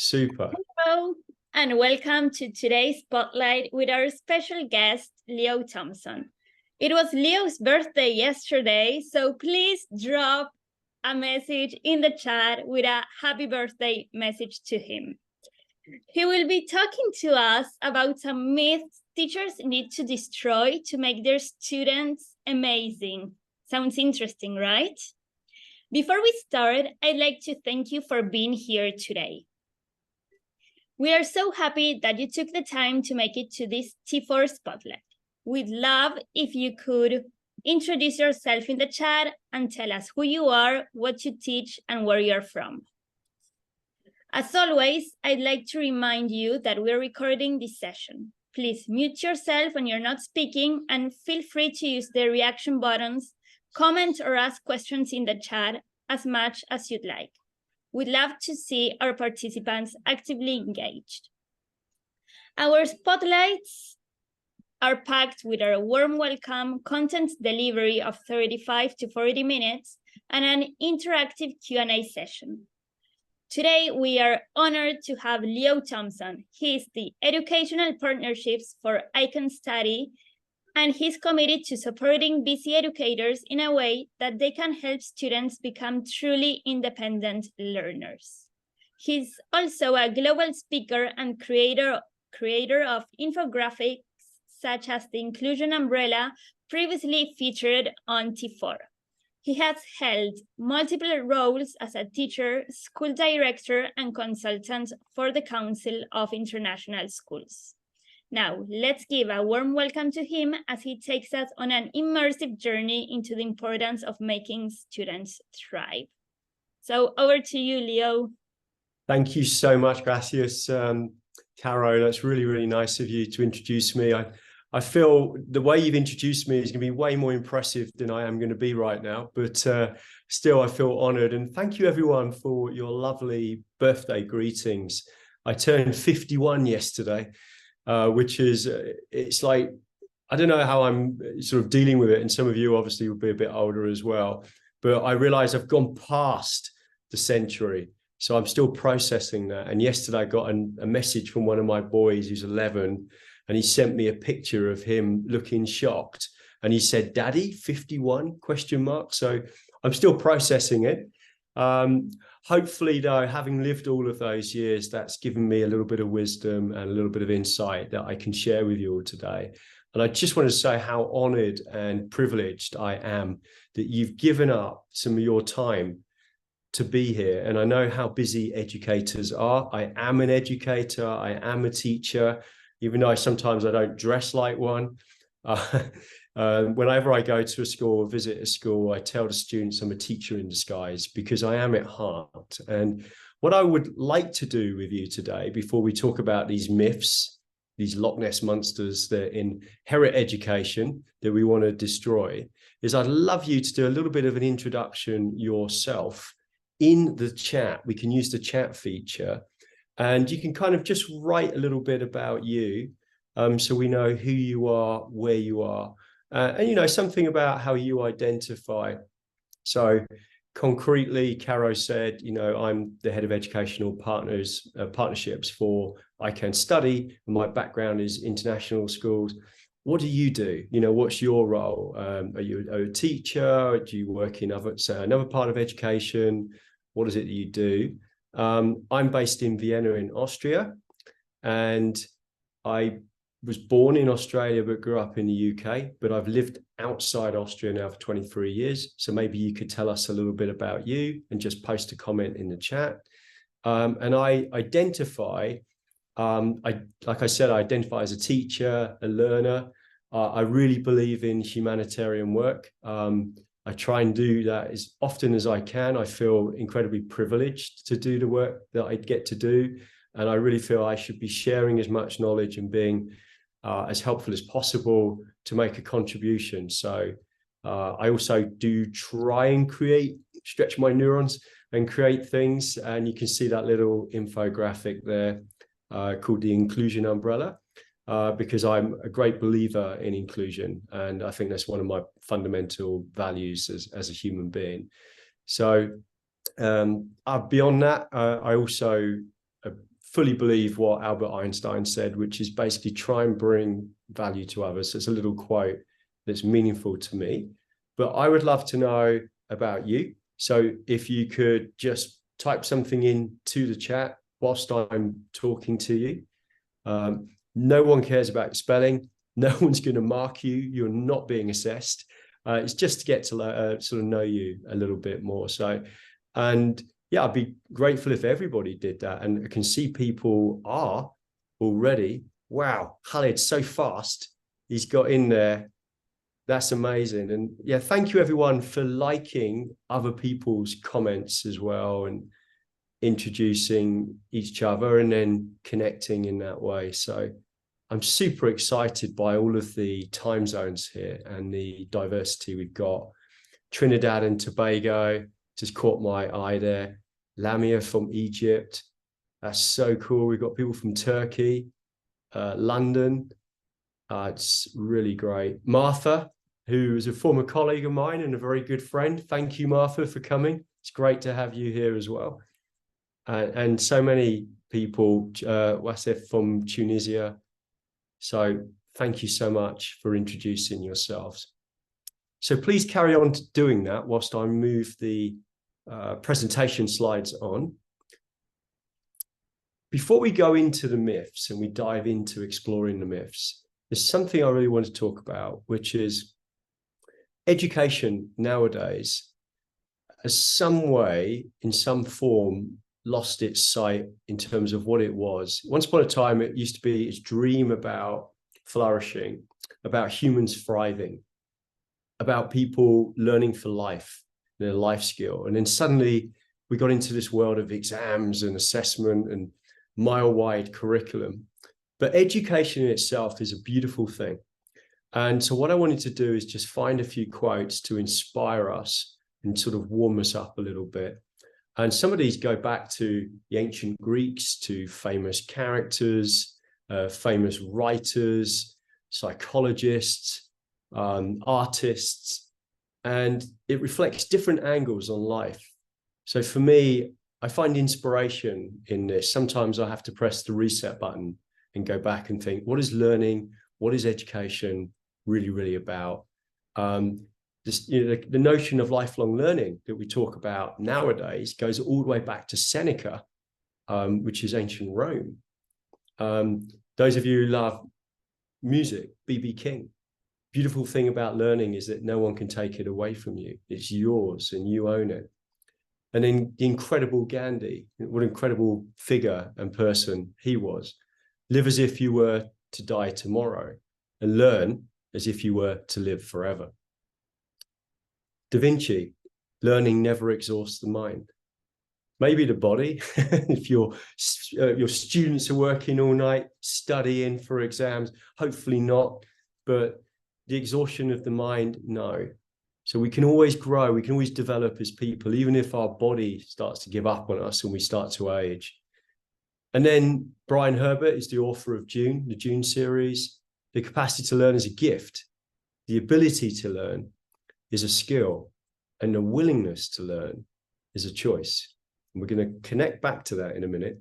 Super. Hello, and welcome to today's Spotlight with our special guest, Leo Thompson. It was Leo's birthday yesterday, so please drop a message in the chat with a happy birthday message to him. He will be talking to us about some myths teachers need to destroy to make their students amazing. Sounds interesting, right? Before we start, I'd like to thank you for being here today. We are so happy that you took the time to make it to this T4 Spotlight. We'd love if you could introduce yourself in the chat and tell us who you are, what you teach, and where you're from. As always, I'd like to remind you that we're recording this session. Please mute yourself when you're not speaking and feel free to use the reaction buttons, comment or ask questions in the chat as much as you'd like. We'd love to see our participants actively engaged. Our spotlights are packed with our warm welcome, content delivery of 35 to 40 minutes, and an interactive Q&A session. Today, we are honored to have Leo Thompson. He is the Educational Partnerships for Icon Study, and he's committed to supporting busy educators in a way that they can help students become truly independent learners. He's also a global speaker and creator of infographics such as the Inclusion Umbrella, previously featured on T4. He has held multiple roles as a teacher, school director, and consultant for the Council of International Schools. Now, let's give a warm welcome to him as he takes us on an immersive journey into the importance of making students thrive. So over to you, Leo. Thank you so much, gracias, Caro. That's really, really nice of you to introduce me. I feel the way you've introduced me is going to be way more impressive than I am going to be right now, but still I feel honored. And thank you everyone for your lovely birthday greetings. I turned 51 yesterday, which is, it's like, I don't know how I'm sort of dealing with it. And some of you obviously will be a bit older as well, but I realize I've gone past the century. So I'm still processing that. And yesterday I got a message from one of my boys who's 11, and he sent me a picture of him looking shocked. And he said, "Daddy, 51 ? So I'm still processing it. Hopefully, though, having lived all of those years, that's given me a little bit of wisdom and a little bit of insight that I can share with you all today. And I just want to say how honored and privileged I am that you've given up some of your time to be here. And I know how busy educators are. I am an educator. I am a teacher, even though sometimes I don't dress like one. Whenever I go to a school or visit a school, I tell the students I'm a teacher in disguise because I am at heart. And what I would like to do with you today, before we talk about these myths, these Loch Ness monsters that inherit education that we want to destroy, is I'd love you to do a little bit of an introduction yourself in the chat. We can use the chat feature, and you can kind of just write a little bit about you, so we know who you are, where you are, and, you know, something about how you identify. So concretely, Caro said, you know, I'm the head of educational partnerships for Icon Study, and my background is international schools. What do you do? You know, what's your role? Are you a teacher? Do you work in another part of education? What is it that you do? I'm based in Vienna in Austria, and I was born in Australia but grew up in the UK, but I've lived outside Austria now for 23 years. So maybe you could tell us a little bit about you and just post a comment in the chat. And I identify, like I said, I identify as a teacher, a learner. I really believe in humanitarian work. I try and do that as often as I can. I feel incredibly privileged to do the work that I get to do. And I really feel I should be sharing as much knowledge and being as helpful as possible to make a contribution. So I also do try and stretch my neurons and create things. And you can see that little infographic there called the Inclusion Umbrella, because I'm a great believer in inclusion. And I think that's one of my fundamental values as a human being. So beyond that, I also fully believe what Albert Einstein said, which is basically try and bring value to others. So it's a little quote that's meaningful to me. But I would love to know about you. So if you could just type something into the chat whilst I'm talking to you. No one cares about spelling. No one's going to mark you. You're not being assessed. It's just to get to sort of know you a little bit more. So, and yeah, I'd be grateful if everybody did that. And I can see people are already. Wow, Khalid's so fast. He's got in there. That's amazing. And yeah, thank you everyone for liking other people's comments as well and introducing each other and then connecting in that way. So I'm super excited by all of the time zones here and the diversity we've got. Trinidad and Tobago just caught my eye there. Lamia from Egypt. That's so cool. We've got people from Turkey, London. It's really great. Martha, who is a former colleague of mine and a very good friend. Thank you, Martha, for coming. It's great to have you here as well. And so many people, Wasif from Tunisia. So thank you so much for introducing yourselves. So please carry on doing that whilst I move the presentation slides on. Before we go into the myths and we dive into exploring the myths, there's something I really want to talk about, which is education nowadays has some way, in some form, lost its sight in terms of what it was. Once upon a time, it used to be its dream about flourishing, about humans thriving, about people learning for life, their life skill. And then suddenly we got into this world of exams and assessment and mile-wide curriculum. But education in itself is a beautiful thing. And so what I wanted to do is just find a few quotes to inspire us and sort of warm us up a little bit. And some of these go back to the ancient Greeks, to famous characters, famous writers, psychologists, artists, and it reflects different angles on life. So for me, I find inspiration in this. Sometimes I have to press the reset button and go back and think, what is learning? What is education really, really about? The notion of lifelong learning that we talk about nowadays goes all the way back to Seneca, which is ancient Rome. Those of you who love music, B.B. King, beautiful thing about learning is that no one can take it away from you. It's yours and you own it. And then the incredible Gandhi, what an incredible figure and person he was. Live as if you were to die tomorrow and learn as if you were to live forever. Da Vinci, learning never exhausts the mind. Maybe the body, if your students are working all night, studying for exams, hopefully not, but the exhaustion of the mind, no. So we can always grow, we can always develop as people, even if our body starts to give up on us and we start to age. And then Brian Herbert is the author of June, the June series. The capacity to learn is a gift. The ability to learn is a skill, and the willingness to learn is a choice. And we're going to connect back to that in a minute.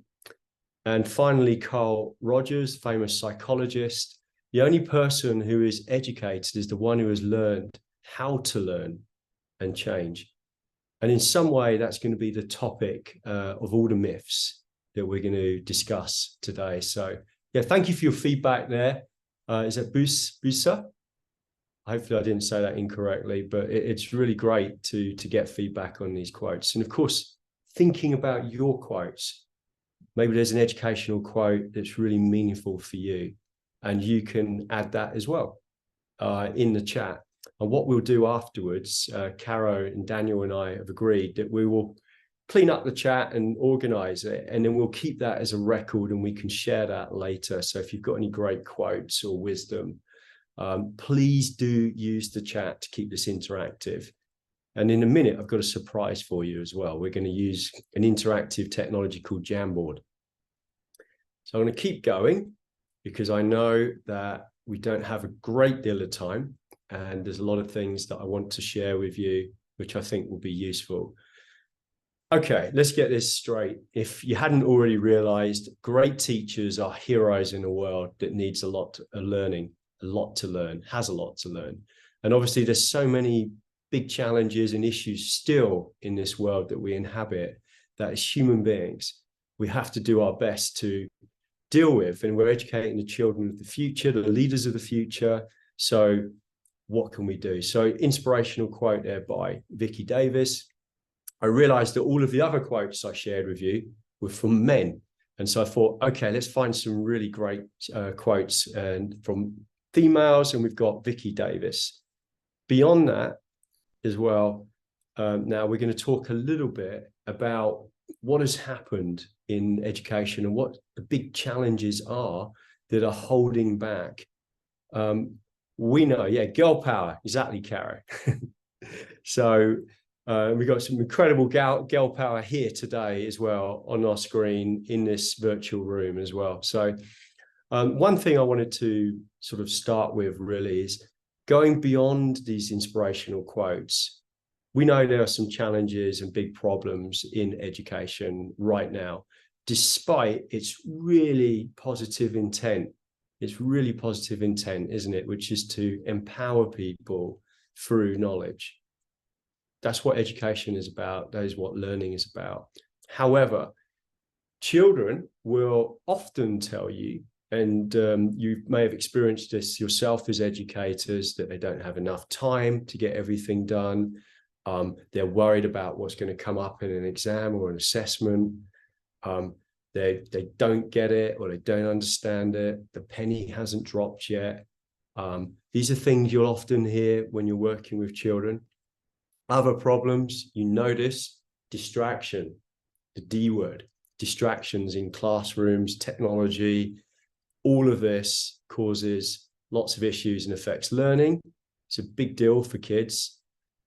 And finally, Carl Rogers, famous psychologist. The only person who is educated is the one who has learned how to learn and change. And in some way, that's going to be the topic of all the myths that we're going to discuss today. So yeah, thank you for your feedback there. Is that Busa? Hopefully I didn't say that incorrectly, but it's really great to get feedback on these quotes. And of course, thinking about your quotes, maybe there's an educational quote that's really meaningful for you, and you can add that as well in the chat. And what we'll do afterwards, Caro and Daniel and I have agreed that we will clean up the chat and organize it, and then we'll keep that as a record and we can share that later. So if you've got any great quotes or wisdom, please do use the chat to keep this interactive. And in a minute, I've got a surprise for you as well. We're going to use an interactive technology called Jamboard. So I'm going to keep going because I know that we don't have a great deal of time, and there's a lot of things that I want to share with you, which I think will be useful. Okay, let's get this straight. If you hadn't already realized, great teachers are heroes in a world that needs a lot of learning, a lot to learn, has a lot to learn. And obviously there's so many big challenges and issues still in this world that we inhabit, that as human beings, we have to do our best to deal with. And we're educating the children of the future, the leaders of the future. So what can we do? So inspirational quote there by Vicky Davis. I realized that all of the other quotes I shared with you were from men. And so I thought, okay, let's find some really great quotes and from females. And we've got Vicky Davis. Beyond that as well, now we're going to talk a little bit about what has happened in education and what the big challenges are that are holding back. We know, yeah, girl power, exactly, Cara. So we've got some incredible girl power here today as well on our screen in this virtual room as well. So one thing I wanted to sort of start with really is going beyond these inspirational quotes. We know there are some challenges and big problems in education right now, despite its really positive intent. It's really positive intent, isn't it? Which is to empower people through knowledge. That's what education is about. That is what learning is about. However, children will often tell you, and you may have experienced this yourself as educators, that they don't have enough time to get everything done. They're worried about what's going to come up in an exam or an assessment. They don't get it, or they don't understand it. The penny hasn't dropped yet. These are things you'll often hear when you're working with children. Other problems you notice: distraction, the D word, distractions in classrooms, technology. All of this causes lots of issues and affects learning. It's a big deal for kids.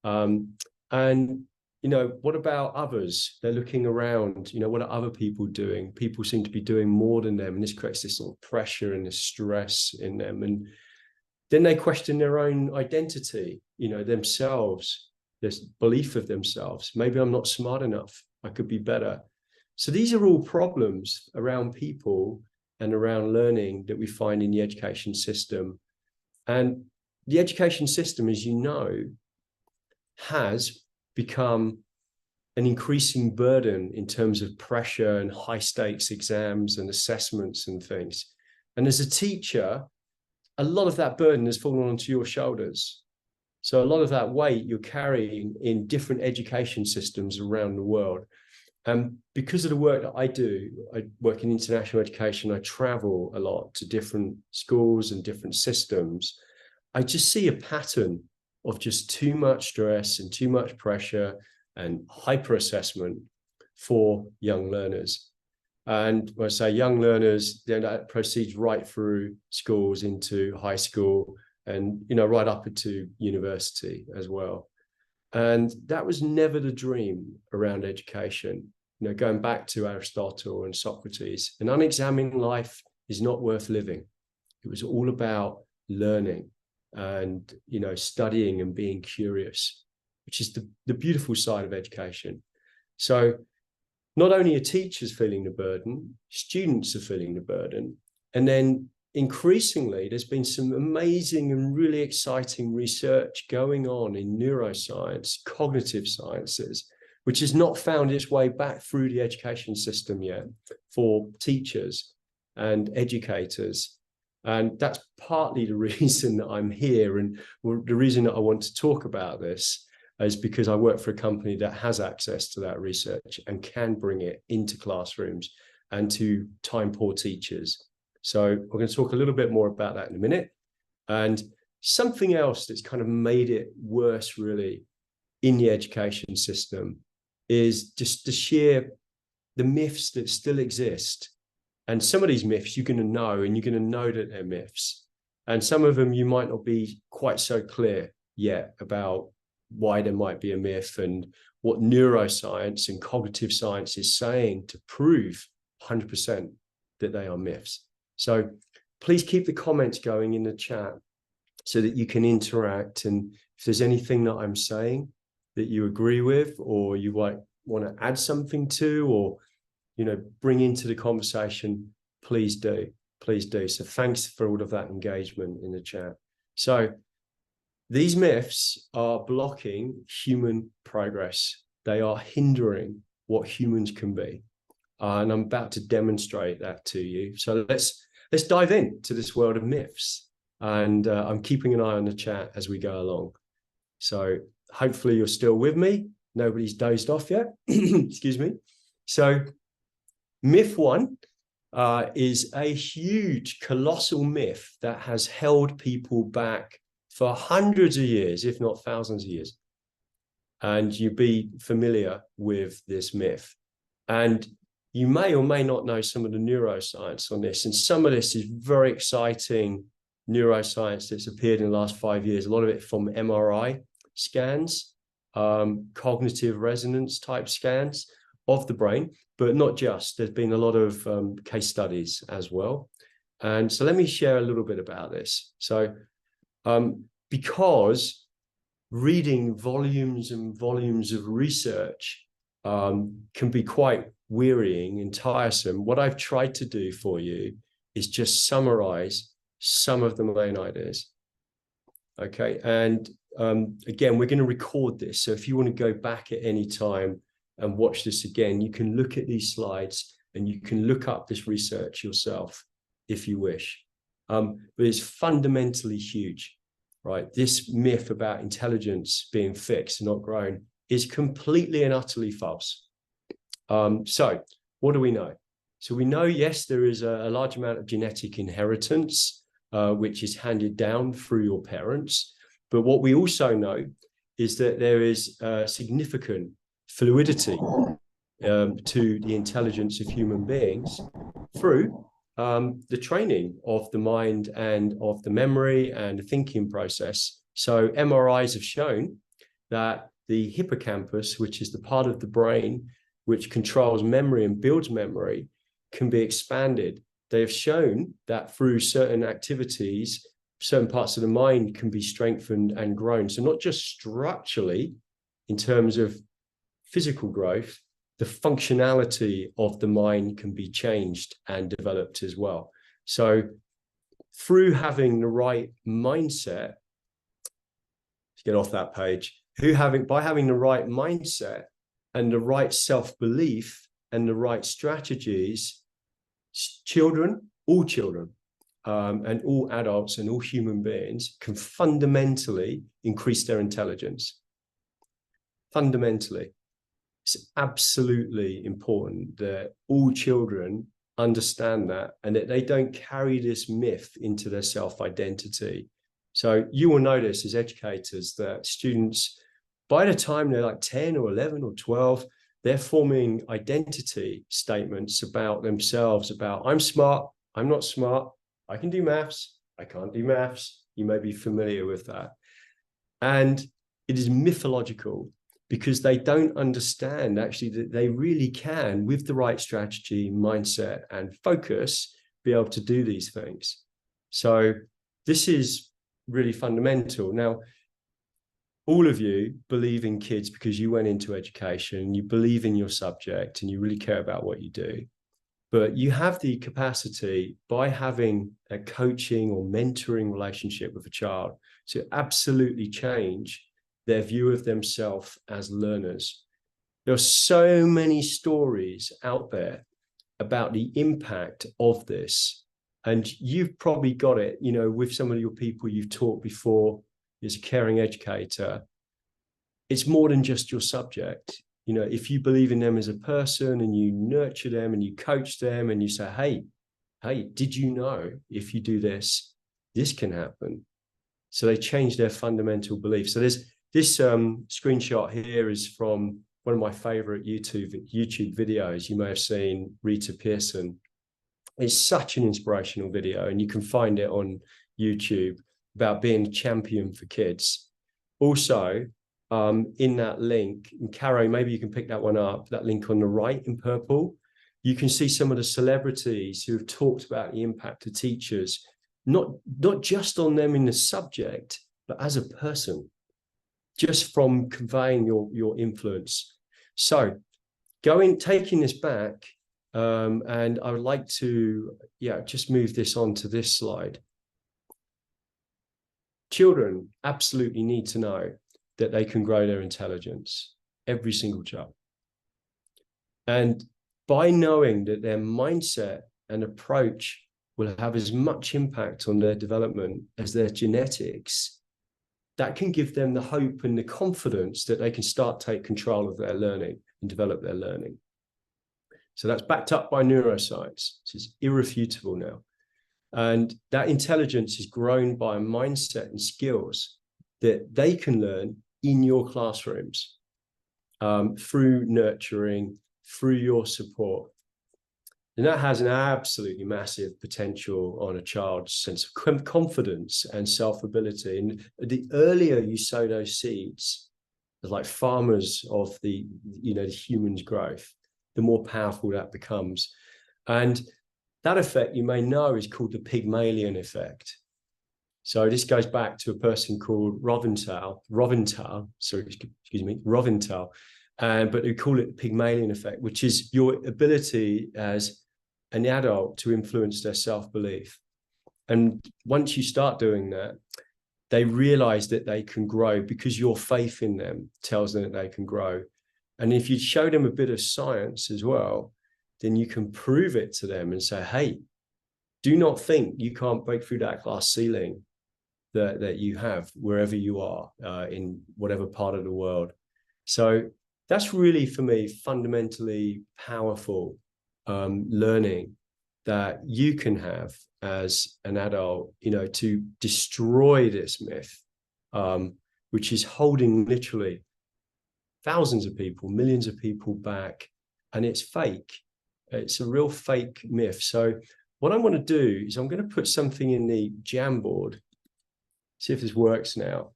And, you know, what about others? They're looking around, you know, what are other people doing? People seem to be doing more than them. And this creates this sort of pressure and this stress in them. And then they question their own identity, you know, themselves, this belief of themselves. Maybe I'm not smart enough. I could be better. So these are all problems around people and around learning that we find in the education system. And the education system, as you know, has become an increasing burden in terms of pressure and high stakes exams and assessments and things. And as a teacher, a lot of that burden has fallen onto your shoulders. So a lot of that weight you're carrying in different education systems around the world. And because of the work that I do, I work in international education, I travel a lot to different schools and different systems. I just see a pattern of just too much stress and too much pressure and hyper assessment for young learners. And when I say young learners, then that proceeds right through schools into high school and, you know, right up into university as well. And that was never the dream around education. You know, going back to Aristotle and Socrates, an unexamined life is not worth living. It was all about learning and, you know, studying and being curious, which is the beautiful side of education. So not only are teachers feeling the burden, students are feeling the burden. And then increasingly, there's been some amazing and really exciting research going on in neuroscience, cognitive sciences, which has not found its way back through the education system yet for teachers and educators. And that's partly the reason that I'm here. And the reason that I want to talk about this is because I work for a company that has access to that research and can bring it into classrooms and to time-poor teachers. So we're going to talk a little bit more about that in a minute. And something else that's kind of made it worse, really, in the education system is just the myths that still exist. And some of these myths you're going to know, and you're going to know that they're myths. And some of them you might not be quite so clear yet about why there might be a myth and what neuroscience and cognitive science is saying to prove 100% that they are myths. So please keep the comments going in the chat so that you can interact. And if there's anything that I'm saying that you agree with, or you want to add something to, or, bring into the conversation, please do. Please do. So thanks for all of that engagement in the chat. So these myths are blocking human progress. They are hindering what humans can be. And I'm about to demonstrate that to you. So let's dive into this world of myths. And I'm keeping an eye on the chat as we go along. So hopefully you're still with me. Nobody's dozed off yet. Excuse me. So myth one is a huge, colossal myth that has held people back for hundreds of years, if not thousands of years. And you'd be familiar with this myth. And you may or may not know some of the neuroscience on this. And some of this is very exciting neuroscience that's appeared in the last 5 years. A lot of it from MRI scans, cognitive resonance type scans of the brain, but not just. There's been a lot of case studies as well. And so let me share a little bit about this. So because reading volumes and volumes of research can be quite wearying and tiresome, what I've tried to do for you is just summarize some of the main ideas. Okay, and again, we're going to record this. So if you want to go back at any time and watch this again, you can look at these slides and you can look up this research yourself if you wish. But it's fundamentally huge, right? This myth about intelligence being fixed and not grown is completely and utterly false. So what do we know? So we know, yes, there is a large amount of genetic inheritance, which is handed down through your parents. But what we also know is that there is significant fluidity to the intelligence of human beings through the training of the mind and of the memory and the thinking process. So MRIs have shown that the hippocampus, which is the part of the brain which controls memory and builds memory, can be expanded. They have shown that through certain activities, certain parts of the mind can be strengthened and grown. So not just structurally in terms of physical growth, the functionality of the mind can be changed and developed as well. So through having the right mindset, let's get off that page, by having the right mindset and the right self-belief and the right strategies, all children, and all adults and all human beings can fundamentally increase their intelligence. Fundamentally. It's absolutely important that all children understand that and that they don't carry this myth into their self-identity. So you will notice as educators that students, by the time they're like 10 or 11 or 12, they're forming identity statements about themselves, about I'm smart, I'm not smart, I can do maths, I can't do maths. You may be familiar with that. And it is mythological because they don't understand actually that they really can, with the right strategy, mindset, and focus, be able to do these things. So this is really fundamental. Now, all of you believe in kids because you went into education, you believe in your subject, and you really care about what you do. But you have the capacity, by having a coaching or mentoring relationship with a child, to absolutely change their view of themselves as learners. There are so many stories out there about the impact of this. And you've probably got it, with some of your people you've taught before as a caring educator. It's more than just your subject. If you believe in them as a person and you nurture them and you coach them and you say, hey, did you know if you do this, this can happen? So they change their fundamental beliefs. So there's this screenshot here is from one of my favorite YouTube videos. You may have seen Rita Pearson. It's such an inspirational video, and you can find it on YouTube, about being a champion for kids. Also, in that link, and Caro, maybe you can pick that one up, that link on the right in purple, you can see some of the celebrities who have talked about the impact of teachers, not just on them in the subject, but as a person, just from conveying your influence. So taking this back, and I would like to, just move this on to this slide. Children absolutely need to know that they can grow their intelligence, every single child. And by knowing that their mindset and approach will have as much impact on their development as their genetics, that can give them the hope and the confidence that they can start to take control of their learning and develop their learning. So that's backed up by neuroscience. This is irrefutable now. And that intelligence is grown by a mindset and skills that they can learn in your classrooms, through nurturing, through your support. And that has an absolutely massive potential on a child's sense of confidence and self-ability. And the earlier you sow those seeds, as like farmers of the human's growth, the more powerful that becomes. And that effect, you may know, is called the Pygmalion effect. So this goes back to a person called Roventhal, but we call it the Pygmalion effect, which is your ability as an adult to influence their self-belief. And once you start doing that, they realize that they can grow because your faith in them tells them that they can grow. And if you show them a bit of science as well, then you can prove it to them and say, hey, do not think you can't break through that glass ceiling that you have wherever you are, in whatever part of the world. So that's really, for me, fundamentally powerful learning that you can have as an adult, to destroy this myth, which is holding literally thousands of people, millions of people back, and it's fake. It's a real fake myth. So what I want to do is I'm going to put something in the Jamboard, see if this works now.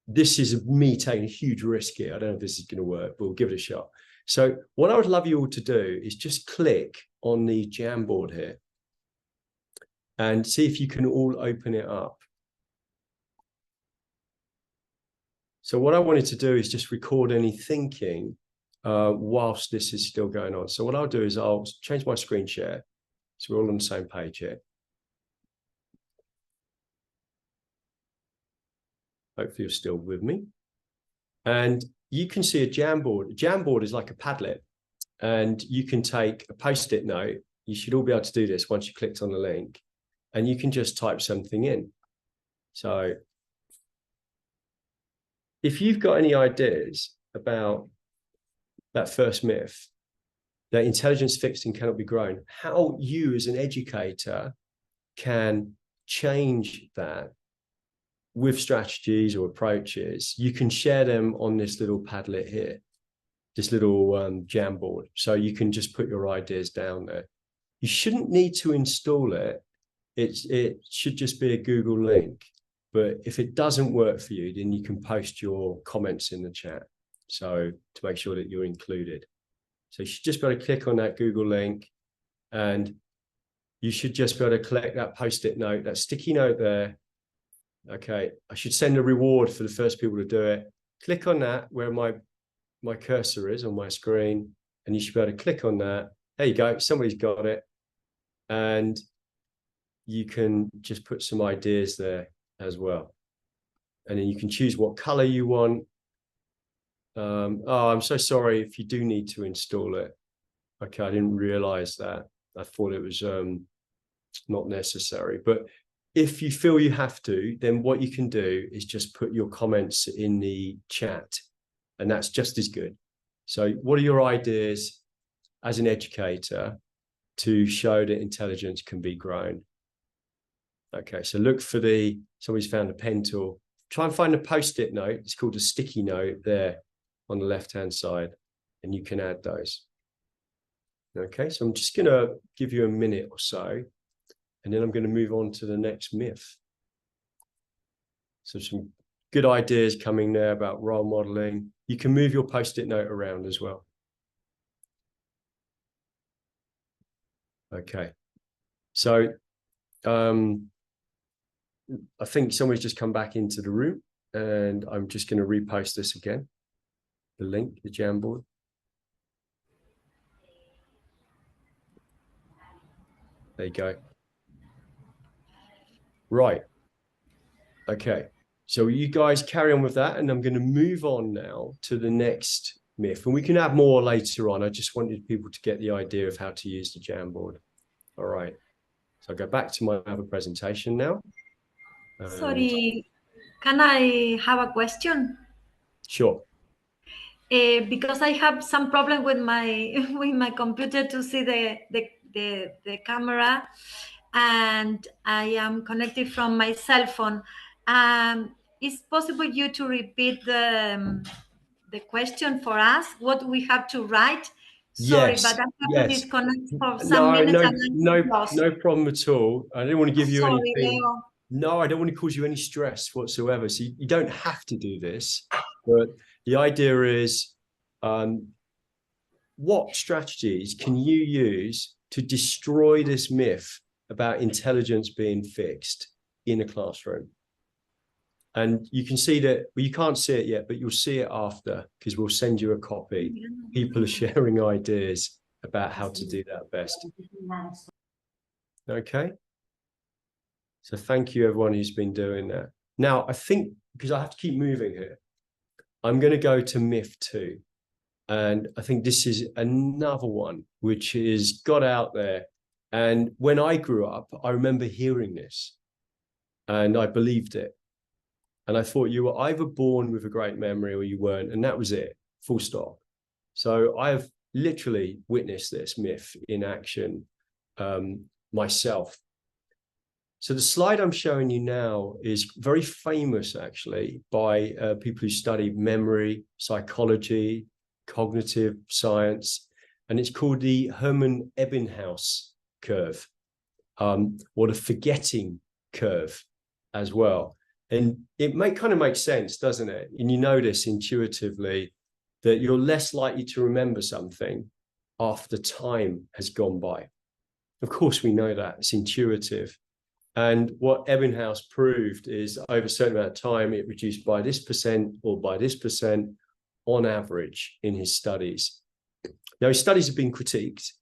This is me taking a huge risk here. I don't know if this is going to work, but we'll give it a shot. So what I would love you all to do is just click on the Jamboard here and see if you can all open it up. So what I wanted to do is just record any thinking whilst this is still going on. So what I'll do is I'll change my screen share so we're all on the same page here. Hopefully you're still with me. And you can see a Jamboard. A Jamboard is like a Padlet, and you can take a Post-it note. You should all be able to do this once you clicked on the link, and you can just type something in. So if you've got any ideas about that first myth, that intelligence fixed and cannot be grown, how you as an educator can change that with strategies or approaches, you can share them on this little Padlet here, this little Jamboard. So you can just put your ideas down there. You shouldn't need to install it. It should just be a Google link. But if it doesn't work for you, then you can post your comments in the chat. So to make sure that you're included. So you should just be able to click on that Google link, and you should just be able to collect that Post-it note, that sticky note there. Okay, I should send a reward for the first people to do it. Click on that where my cursor is on my screen, and you should be able to click on that. There you go, somebody's got it. And you can just put some ideas there as well. And then you can choose what color you want. Oh, I'm so sorry if you do need to install it. Okay, I didn't realize that. I thought it was not necessary. But if you feel you have to, then what you can do is just put your comments in the chat, and that's just as good. So what are your ideas as an educator to show that intelligence can be grown? Okay, so look for somebody's found a pen tool. Try and find a Post-it note. It's called a sticky note there on the left-hand side, and you can add those. Okay, so I'm just going to give you a minute or so, and then I'm going to move on to the next myth. So some good ideas coming there about role modeling. You can move your Post-it note around as well. Okay, so I think somebody's just come back into the room, and I'm just going to repost this again, the link, the Jamboard. There you go. Right. Okay. So you guys carry on with that, and I'm going to move on now to the next myth, and we can add more later on. I just wanted people to get the idea of how to use the Jamboard. All right. So I'll go back to my other presentation now. Sorry, can I have a question? Sure. Because I have some problem with my with my computer to see the camera, and I am connected from my cell phone. Is possible you to repeat the question for us? What we have to write? Sorry, Yes. but I have to Yes. disconnect for some No, minutes no, and I'm no, lost. no problem at all. I don't want to give you Sorry, anything. Leo. No, I don't want to cause you any stress whatsoever. So you don't have to do this, but the idea is, what strategies can you use to destroy this myth about intelligence being fixed in a classroom? And you can see that, well, you can't see it yet, but you'll see it after, because we'll send you a copy. People are sharing ideas about how to do that best. Okay. So thank you, everyone who's been doing that. Now, I think, because I have to keep moving here, I'm going to go to myth 2. And I think this is another one which is got out there. And when I grew up, I remember hearing this and I believed it. And I thought you were either born with a great memory or you weren't. And that was it, full stop. So I have literally witnessed this myth in action myself. So the slide I'm showing you now is very famous, actually, by people who study memory, psychology, cognitive science, and it's called the Hermann Ebbinghaus curve, or the forgetting curve as well. And it kind of makes sense, doesn't it? And you notice intuitively that you're less likely to remember something after time has gone by. Of course, we know that. It's intuitive. And what Ebbinghaus proved is over a certain amount of time, it reduced by this percent or by this percent on average in his studies. Now, his studies have been critiqued,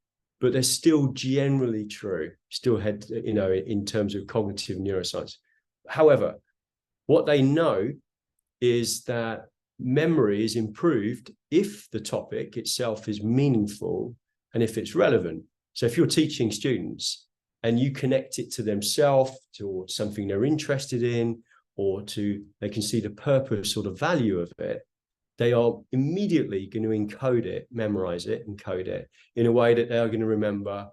but they're still generally true, still had, in terms of cognitive neuroscience. However, what they know is that memory is improved if the topic itself is meaningful and if it's relevant. So if you're teaching students and you connect it to themselves, to something they're interested in, or they can see the purpose or the value of it, they are immediately going to encode it, memorize it, encode it in a way that they are going to remember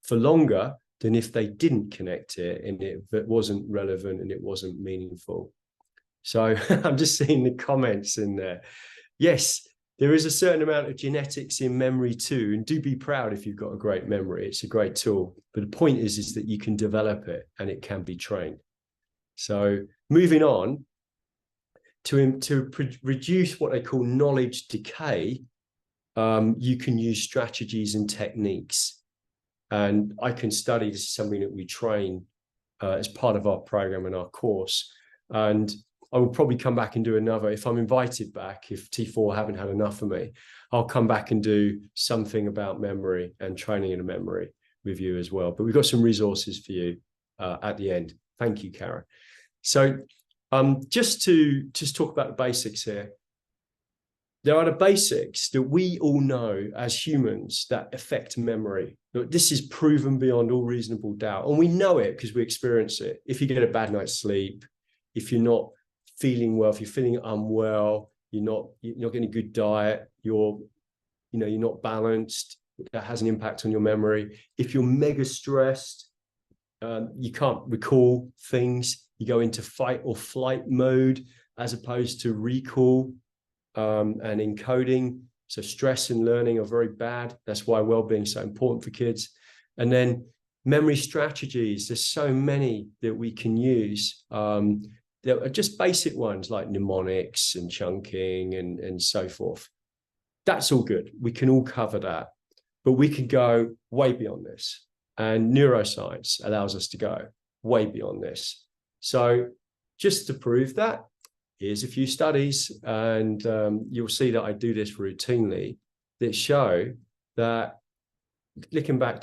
for longer than if they didn't connect it and it wasn't relevant and it wasn't meaningful. So I'm just seeing the comments in there. Yes, there is a certain amount of genetics in memory too, and do be proud if you've got a great memory. It's a great tool. But the point is that you can develop it and it can be trained. So moving on, to reduce what they call knowledge decay, you can use strategies and techniques. And I can study, this is something that we train as part of our program and our course. And I will probably come back and do another, if I'm invited back, if T4 haven't had enough of me, I'll come back and do something about memory and training in memory with you as well. But we've got some resources for you at the end. Thank you, Karen. So just to talk about the basics here, there are the basics that we all know as humans that affect memory. This is proven beyond all reasonable doubt. And we know it because we experience it. If you get a bad night's sleep, if you're not feeling well, if you're feeling unwell, you're not getting a good diet, you're not balanced, that has an impact on your memory. If you're mega stressed, you can't recall things. You go into fight or flight mode as opposed to recall and encoding. So stress and learning are very bad. That's why well-being is so important for kids. And then memory strategies, there's so many that we can use. There are just basic ones like mnemonics and chunking and so forth. That's all good. We can all cover that. But we can go way beyond this. And neuroscience allows us to go way beyond this. So just to prove that, here's a few studies, and you'll see that I do this routinely, that show that kicking back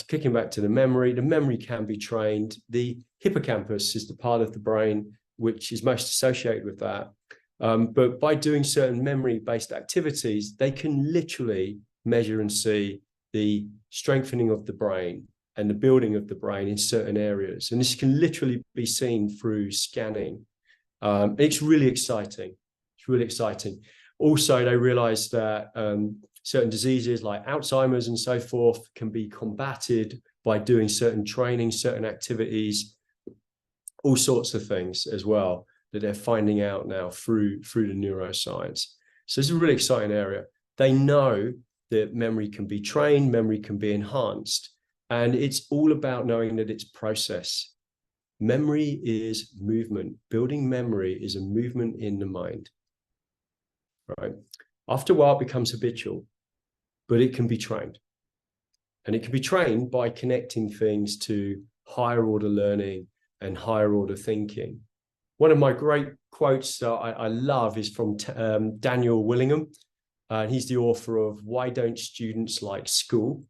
to the memory can be trained. The hippocampus is the part of the brain which is most associated with that. But by doing certain memory-based activities, they can literally measure and see the strengthening of the brain and the building of the brain in certain areas. And this can literally be seen through scanning. It's really exciting. It's really exciting. Also, they realized that certain diseases like Alzheimer's and so forth can be combated by doing certain training, certain activities, all sorts of things as well that they're finding out now through the neuroscience. So it's a really exciting area. They know that memory can be trained, memory can be enhanced, and it's all about knowing that it's process. Memory is movement. Building memory is a movement in the mind, right? After a while, it becomes habitual, but it can be trained. And it can be trained by connecting things to higher order learning and higher order thinking. One of my great quotes that I love is from Daniel Willingham. He's the author of Why Don't Students Like School?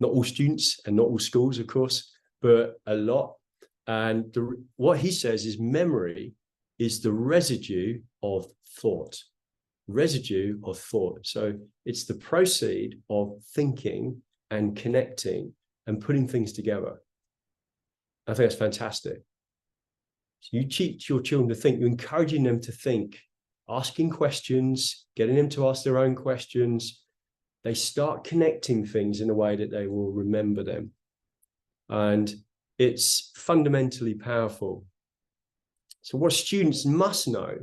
Not all students and not all schools, of course, but a lot. And what he says is memory is the residue of thought. Residue of thought. So it's the proceed of thinking and connecting and putting things together. I think that's fantastic. So you teach your children to think, you're encouraging them to think, asking questions, getting them to ask their own questions. They start connecting things in a way that they will remember them. And it's fundamentally powerful. So what students must know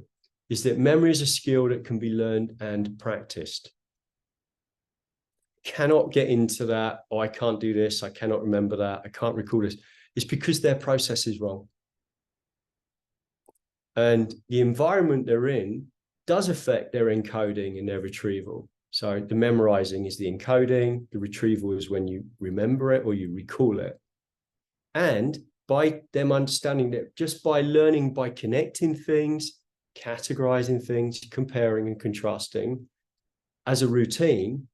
is that memory is a skill that can be learned and practiced. Cannot get into that, oh, I can't do this, I cannot remember that, I can't recall this. It's because their process is wrong. And the environment they're in does affect their encoding and their retrieval. So the memorizing is the encoding, the retrieval is when you remember it or you recall it. And by them understanding that just by learning, by connecting things, categorizing things, comparing and contrasting as a routine,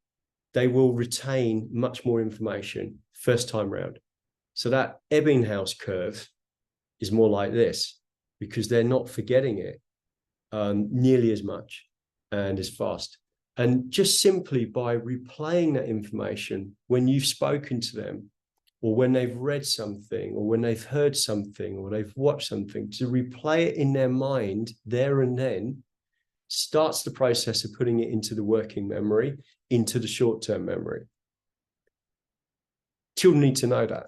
they will retain much more information first time round. So that Ebbinghaus curve is more like this because they're not forgetting it nearly as much and as fast. And just simply by replaying that information when you've spoken to them, or when they've read something, or when they've heard something, or they've watched something, to replay it in their mind there and then starts the process of putting it into the working memory, into the short-term memory. Children need to know that.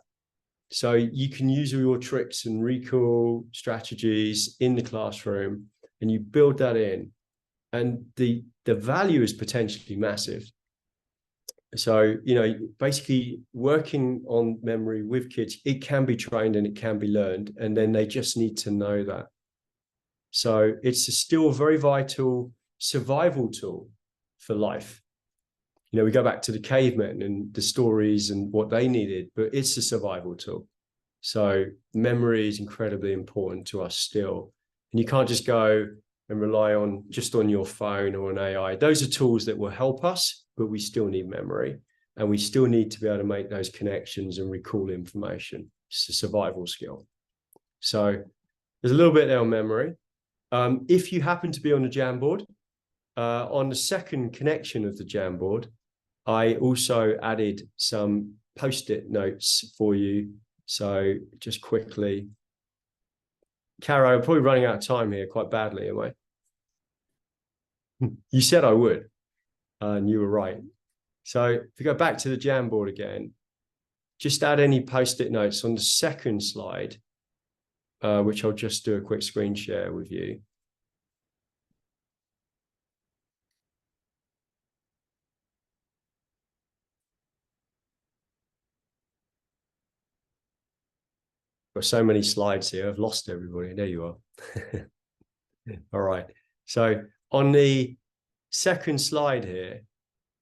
So you can use all your tricks and recall strategies in the classroom, and you build that in. And the value is potentially massive. So, you know, basically working on memory with kids, it can be trained and it can be learned, and then they just need to know that. So it's still a very vital survival tool for life. You know, we go back to the cavemen and the stories and what they needed, but it's a survival tool. So memory is incredibly important to us still. And you can't just go and rely on just on your phone or an AI. Those are tools that will help us, but we still need memory, and we still need to be able to make those connections and recall information. It's a survival skill. So there's a little bit there on memory. If you happen to be on the Jamboard, on the second connection of the Jamboard, I also added some post-it notes for you. So just quickly, Caro, I'm probably running out of time here quite badly, am I? You said I would, and you were right. So if we go back to the Jamboard again, just add any post-it notes on the second slide, which I'll just do a quick screen share with you. Got so many slides here, I've lost everybody. There you are. All right. So on the second slide here,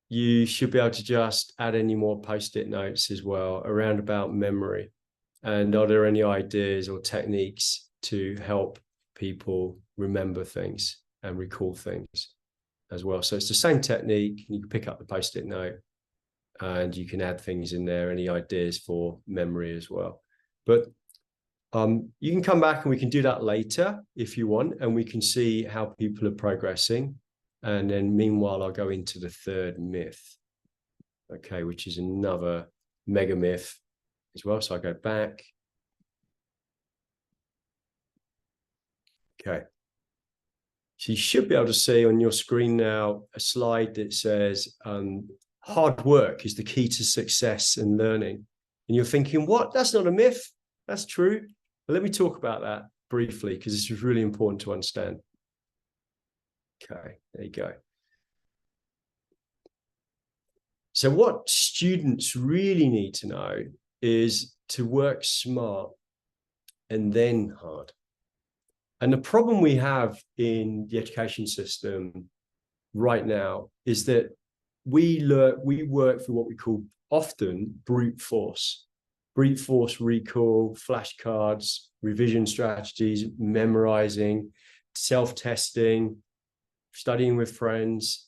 you should be able to just add any more post-it notes as well around about memory. And are there any ideas or techniques to help people remember things and recall things as well? So it's the same technique. You can pick up the post-it note and you can add things in there, any ideas for memory as well. But you can come back and we can do that later if you want, and we can see how people are progressing. And then meanwhile, I'll go into the third myth, okay, which is another mega myth as well. So I go back. Okay. So you should be able to see on your screen now a slide that says hard work is the key to success and learning. And you're thinking, what? That's not a myth. That's true. But let me talk about that briefly, because this is really important to understand. Okay, there you go. So what students really need to know is to work smart and then hard. And the problem we have in the education system right now is that we work through what we call often brute force recall, flashcards, revision strategies, memorizing, self-testing, studying with friends.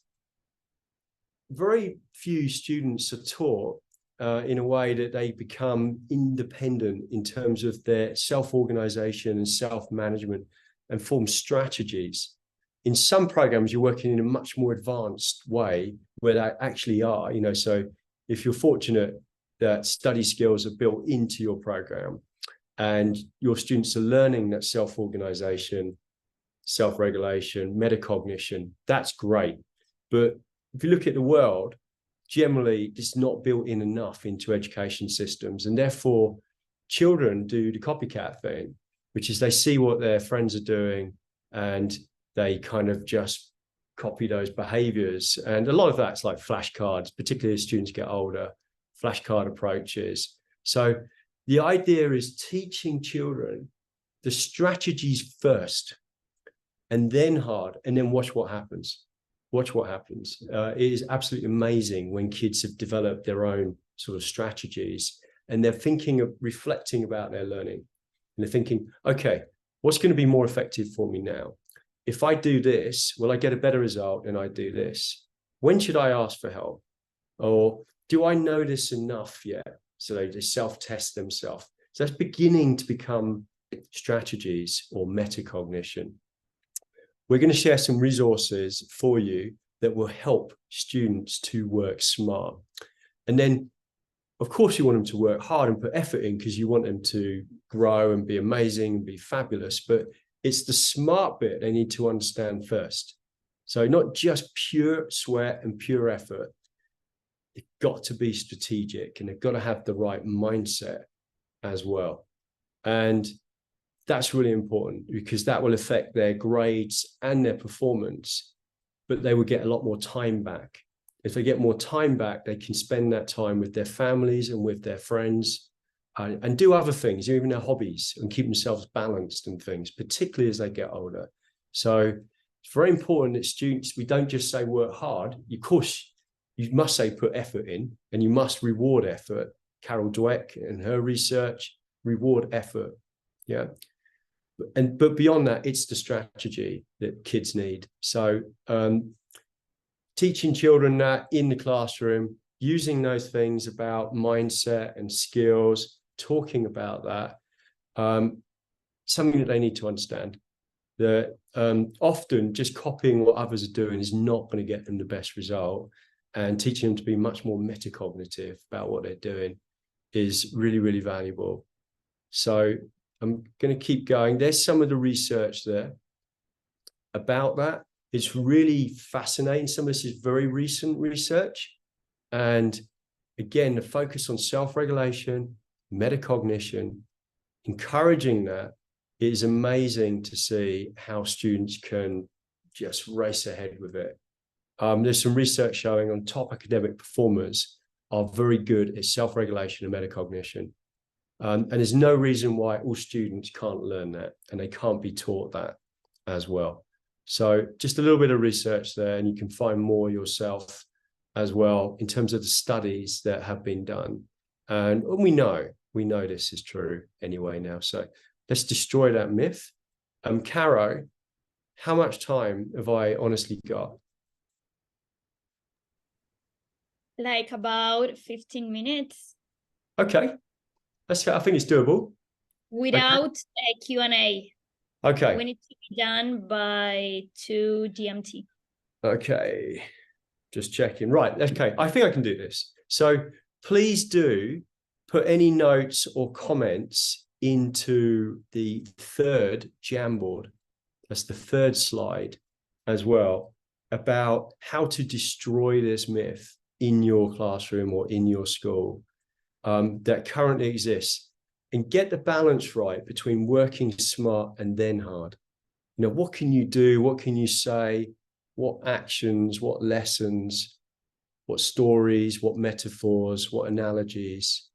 Very few students are taught in a way that they become independent in terms of their self-organization and self-management and form strategies. In some programs, you're working in a much more advanced way where they actually are, you know, so if you're fortunate that study skills are built into your program and your students are learning that self-organization, self-regulation, metacognition, that's great. But if you look at the world, generally it's not built in enough into education systems, and therefore children do the copycat thing, which is they see what their friends are doing and they kind of just copy those behaviors. And a lot of that's like flashcards, particularly as students get older, flashcard approaches. So the idea is teaching children the strategies first and then hard, and then watch what happens. Watch what happens. It is absolutely amazing when kids have developed their own sort of strategies and they're thinking of reflecting about their learning. And they're thinking, okay, what's going to be more effective for me now? If I do this, will I get a better result than I do this? When should I ask for help? Or do I know this enough yet? So they just self-test themselves. So that's beginning to become strategies or metacognition. We're going to share some resources for you that will help students to work smart. And then, of course, you want them to work hard and put effort in because you want them to grow and be amazing and be fabulous. But it's the smart bit they need to understand first. So not just pure sweat and pure effort. They've got to be strategic and they've got to have the right mindset as well. And that's really important because that will affect their grades and their performance, but they will get a lot more time back. If they get more time back, they can spend that time with their families and with their friends and do other things, even their hobbies, and keep themselves balanced and things, particularly as they get older. So it's very important that students, we don't just say work hard. Of course, you must say put effort in and you must reward effort. Carol Dweck and her research, reward effort. Yeah. But beyond that, it's the strategy that kids need. So teaching children that in the classroom, using those things about mindset and skills, talking about that, something that they need to understand. That often just copying what others are doing is not going to get them the best result, and teaching them to be much more metacognitive about what they're doing is really, really valuable. So I'm going to keep going. There's some of the research there about that. It's really fascinating. Some of this is very recent research. And again, the focus on self-regulation, metacognition, encouraging that, it is amazing to see how students can just race ahead with it. There's some research showing on top academic performers are very good at self-regulation and metacognition. And there's no reason why all students can't learn that, and they can't be taught that as well. So just a little bit of research there, and you can find more yourself as well in terms of the studies that have been done. And we know this is true anyway now. So let's destroy that myth. Caro, how much time have I honestly got? Like about 15 minutes Okay, I think it's doable. without a Q&A. Okay. We need to be done by 2 GMT. Okay, just checking. Right, okay, I think I can do this. So please do put any notes or comments into the third Jamboard. That's the third slide as well, about how to destroy this myth in your classroom or in your school that currently exists, and get the balance right between working smart and then hard. You know, what can you do? What can you say? What actions, what lessons, what stories, what metaphors, what analogies,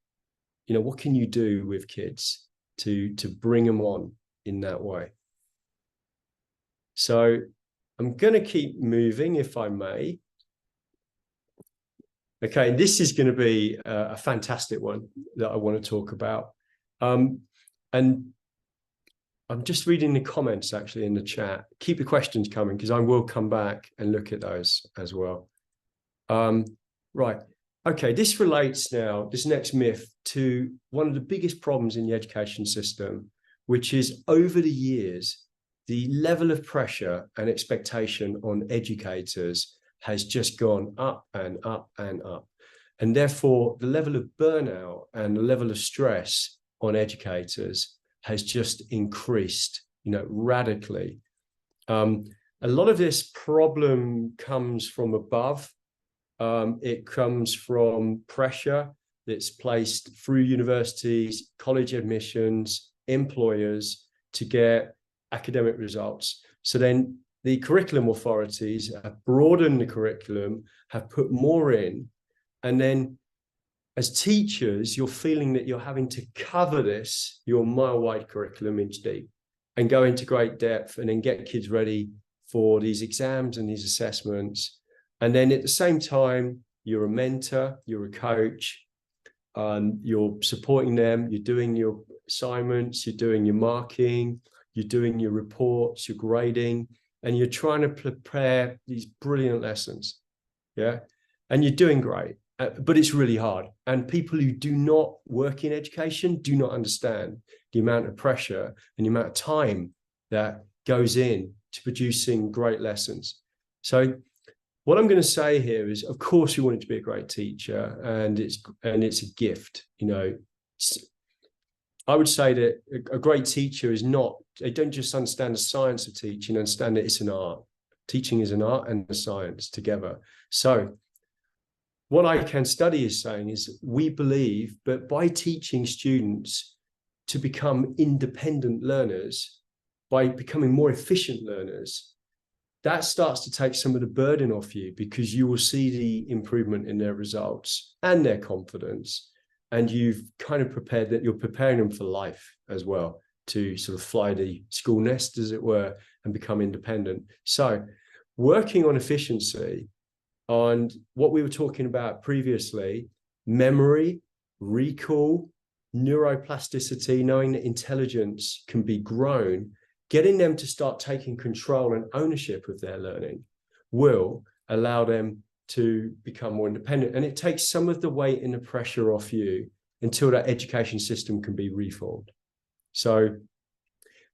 you know, what can you do with kids to bring them on in that way? So I'm going to keep moving, if I may. Okay, this is going to be a fantastic one that I want to talk about. And I'm just reading the comments actually in the chat. Keep the questions coming because I will come back and look at those as well. Right. Okay, this relates now, this next myth, to one of the biggest problems in the education system, which is over the years, the level of pressure and expectation on educators has just gone up and up and up. And therefore, the level of burnout and the level of stress on educators has just increased, you know, radically. A lot of this problem comes from above. It comes from pressure that's placed through universities, college admissions, employers to get academic results. So then the curriculum authorities have broadened the curriculum, have put more in, and then as teachers, you're feeling that you're having to cover this, your mile-wide curriculum inch deep, and go into great depth and then get kids ready for these exams and these assessments. And then at the same time, you're a mentor, you're a coach, you're supporting them, you're doing your assignments, you're doing your marking, you're doing your reports, you're grading, and you're trying to prepare these brilliant lessons. Yeah. And you're doing great. But it's really hard. And people who do not work in education do not understand the amount of pressure and the amount of time that goes in to producing great lessons. So what I'm going to say here is, of course, you want it to be a great teacher, and it's a gift. You know, I would say that a great teacher is not, they don't just understand the science of teaching, understand that it's an art. Teaching is an art and a science together. So what I Can Study is saying is we believe that by teaching students to become independent learners, by becoming more efficient learners, that starts to take some of the burden off you, because you will see the improvement in their results and their confidence. And you've kind of prepared that, you're preparing them for life as well, to sort of fly the school nest, as it were, and become independent. So working on efficiency, and what we were talking about previously, memory, recall, neuroplasticity, knowing that intelligence can be grown, getting them to start taking control and ownership of their learning will allow them to become more independent. And it takes some of the weight and the pressure off you until that education system can be reformed. So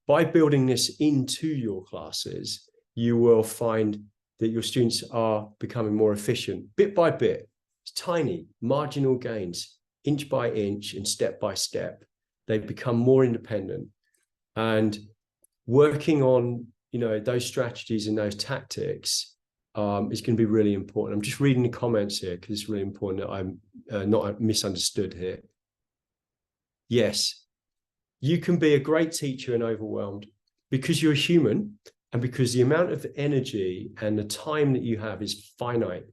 by building this into your classes, you will find that your students are becoming more efficient bit by bit. It's tiny, marginal gains, inch by inch and step by step. They become more independent. And working on, you know, those strategies and those tactics is going to be really important. I'm just reading the comments here because it's really important that I'm not misunderstood here. Yes, you can be a great teacher and overwhelmed because you're a human, and because the amount of energy and the time that you have is finite.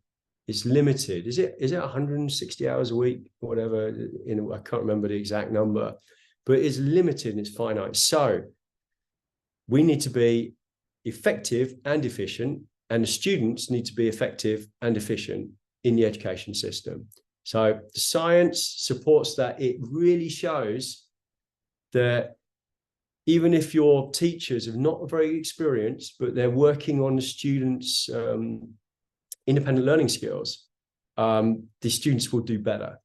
It's limited. Is it 160 hours a week, or whatever? I can't remember the exact number, but it's limited and it's finite. So we need to be effective and efficient, and the students need to be effective and efficient in the education system. So the science supports that. It really shows that even if your teachers are not very experienced, but they're working on the students' independent learning skills, the students will do better.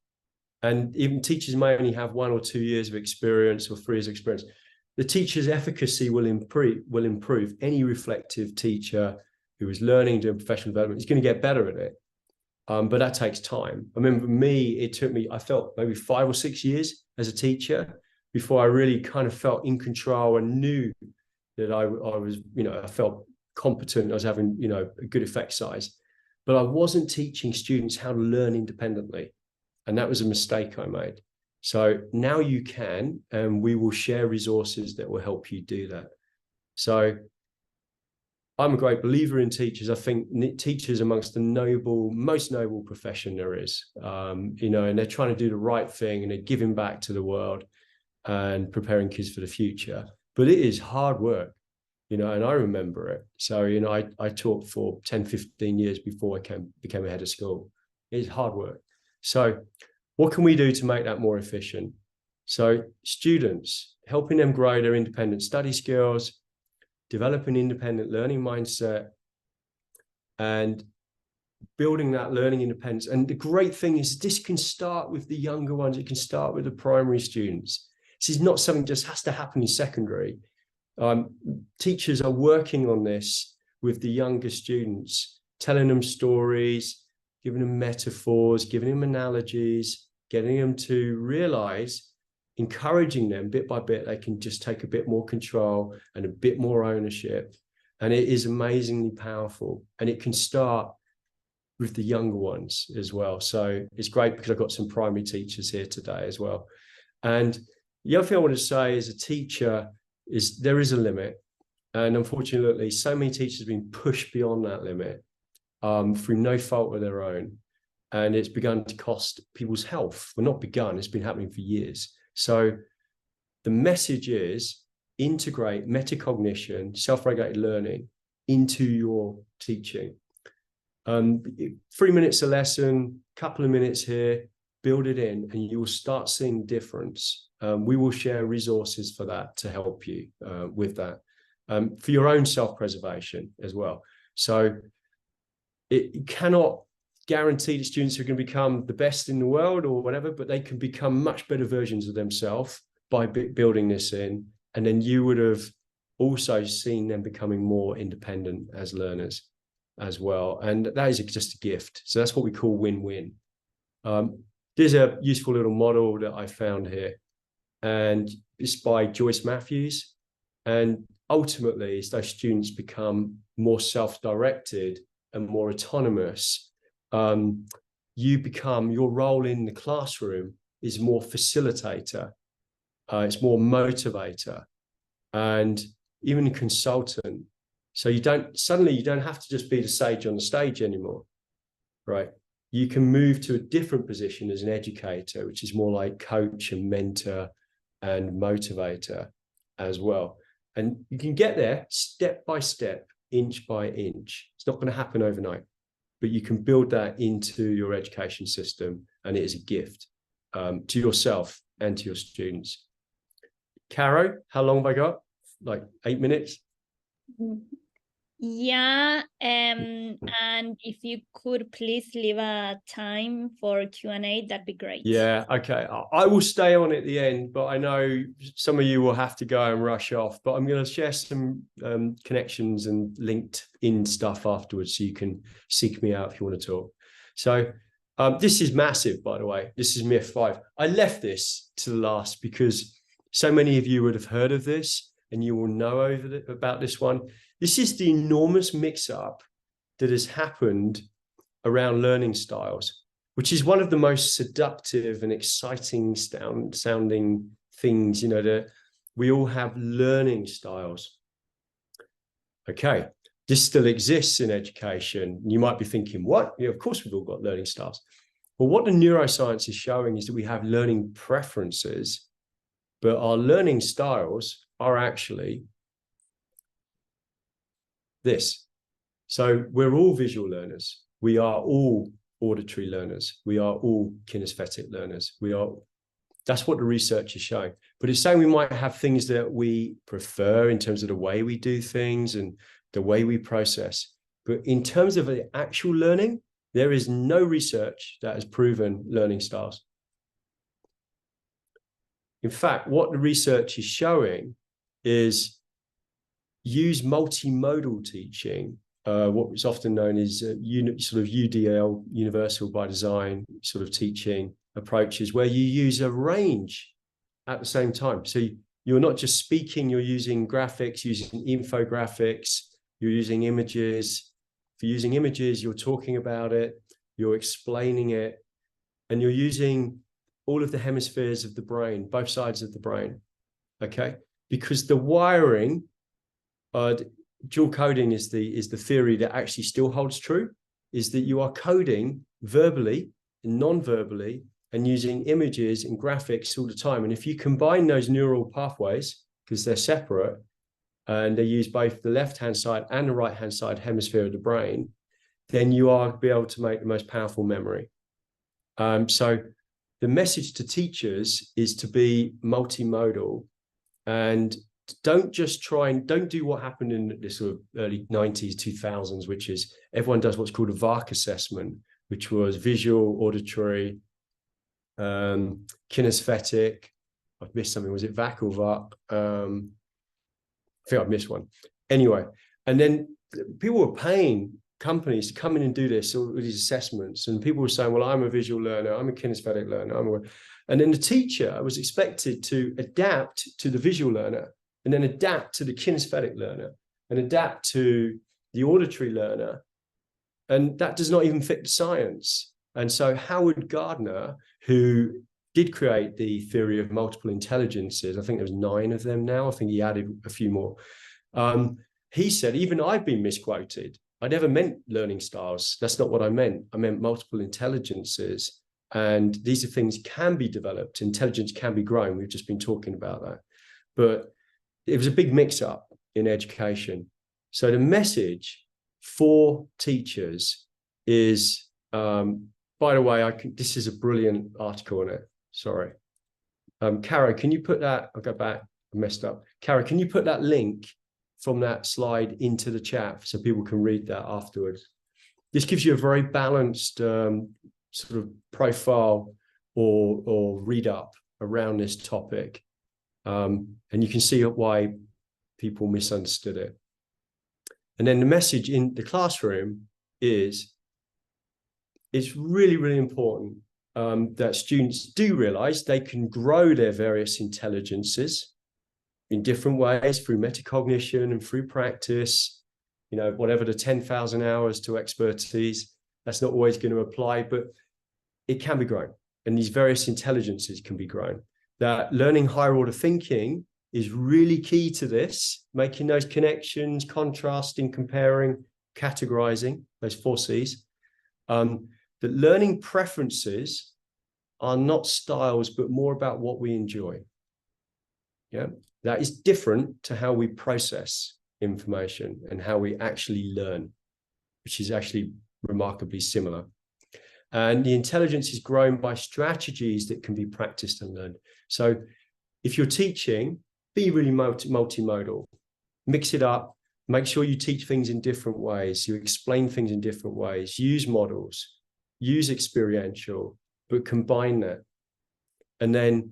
And even teachers may only have 1 or 2 years of experience or 3 years of experience. The teacher's efficacy will improve. Any reflective teacher who is learning, doing professional development is going to get better at it. But that takes time. I remember it took me, I felt maybe 5 or 6 years as a teacher before I really kind of felt in control and knew that I was, I felt competent. I was having, a good effect size. But I wasn't teaching students how to learn independently. And that was a mistake I made. So now you can, and we will share resources that will help you do that. So I'm a great believer in teachers. I think teachers amongst the most noble profession there is, and they're trying to do the right thing and they're giving back to the world and preparing kids for the future. But it is hard work, and I remember it. So, I taught for 10, 15 years before I became a head of school. It is hard work. So what can we do to make that more efficient? So students, helping them grow their independent study skills, develop an independent learning mindset, and building that learning independence. And the great thing is this can start with the younger ones. It can start with the primary students. This is not something that just has to happen in secondary. Teachers are working on this with the younger students, telling them stories, giving them metaphors, giving them analogies, getting them to realize, encouraging them bit by bit, they can just take a bit more control and a bit more ownership. And it is amazingly powerful. And it can start with the younger ones as well. So it's great because I've got some primary teachers here today as well. And the other thing I want to say as a teacher is there is a limit. And unfortunately, so many teachers have been pushed beyond that limit through no fault of their own. And it's begun to cost people's health. Well, not begun, it's been happening for years. So the message is integrate metacognition, self-regulated learning into your teaching. 3 minutes a lesson, couple of minutes here, build it in, and you will start seeing difference. We will share resources for that to help you with that, for your own self-preservation as well. So it cannot guarantee that students are going to become the best in the world or whatever, but they can become much better versions of themselves by building this in. And then you would have also seen them becoming more independent as learners as well. And that is just a gift. So that's what we call win-win. There's a useful little model that I found here, and it's by Joyce Matthews. And ultimately, as those students become more self-directed and more autonomous, your role in the classroom is more facilitator, it's more motivator, and even a consultant. So you don't have to just be the sage on the stage anymore, right? You can move to a different position as an educator, which is more like coach and mentor and motivator as well. And you can get there step by step, inch by inch. It's not going to happen overnight, but you can build that into your education system, and it is a gift to yourself and to your students. Caro, how long have I got? Like 8 minutes? Yeah, and if you could please leave a time for Q&A, that'd be great. Yeah, okay. I will stay on at the end, but I know some of you will have to go and rush off. But I'm going to share some connections and linked in stuff afterwards, so you can seek me out if you want to talk. So this is massive, by the way. This is Myth 5. I left this to the last because so many of you would have heard of this, and you will know about this one. This is the enormous mix-up that has happened around learning styles, which is one of the most seductive and exciting sounding things, that we all have learning styles. Okay, this still exists in education. You might be thinking, what? Yeah, of course we've all got learning styles. Well, what the neuroscience is showing is that we have learning preferences, but our learning styles are actually this. So we're all visual learners. We are all auditory learners. We are all kinesthetic learners. That's what the research is showing. But it's saying we might have things that we prefer in terms of the way we do things and the way we process. But in terms of the actual learning, There is no research that has proven learning styles. In fact, what the research is showing is use multimodal teaching, what is often known as sort of UDL, universal by design sort of teaching approaches, where you use a range at the same time. So you're not just speaking, you're using graphics, using infographics, you're using images. For using images, you're talking about it, you're explaining it, and you're using all of the hemispheres of the brain, both sides of the brain, okay? Because the wiring, dual coding is the theory that actually still holds true, is that you are coding verbally and non-verbally and using images and graphics all the time. And if you combine those neural pathways, because they're separate, and they use both the left-hand side and the right-hand side hemisphere of the brain, then you are be able to make the most powerful memory. So the message to teachers is to be multimodal, and don't do what happened in the sort of early 90s, 2000s, which is everyone does what's called a VARC assessment, which was visual, auditory, kinesthetic. I've missed something. Was it VAC or VARC? I think I've missed one. Anyway, and then people were paying companies to come in and do all these assessments, and people were saying, well, I'm a visual learner, I'm a kinesthetic learner, and then the teacher was expected to adapt to the visual learner, and then adapt to the kinesthetic learner, and adapt to the auditory learner, and that does not even fit the science. And so Howard Gardner, who did create the theory of multiple intelligences, I think there's 9 of them now, I think he added a few more, he said, even I've been misquoted. I never meant learning styles. That's not what I meant. I meant multiple intelligences. And these are things can be developed. Intelligence can be grown. We've just been talking about that. But it was a big mix-up in education. So the message for teachers is, by the way, this is a brilliant article on it. Sorry. Cara, can you put that? I'll go back. I messed up. Cara, can you put that link from that slide into the chat so people can read that afterwards? This gives you a very balanced sort of profile or read up around this topic. And you can see why people misunderstood it. And then the message in the classroom is, it's really, really important that students do realize they can grow their various intelligences in different ways, through metacognition and through practice, whatever the 10,000 hours to expertise, that's not always going to apply, but it can be grown. And these various intelligences can be grown. That learning higher order thinking is really key to this, making those connections, contrasting, comparing, categorizing, those 4 C's. That learning preferences are not styles, but more about what we enjoy. Yeah, that is different to how we process information and how we actually learn, which is actually remarkably similar. And the intelligence is grown by strategies that can be practiced and learned. So if you're teaching, be really multimodal, mix it up, make sure you teach things in different ways, you explain things in different ways, use models, use experiential, but combine that. And then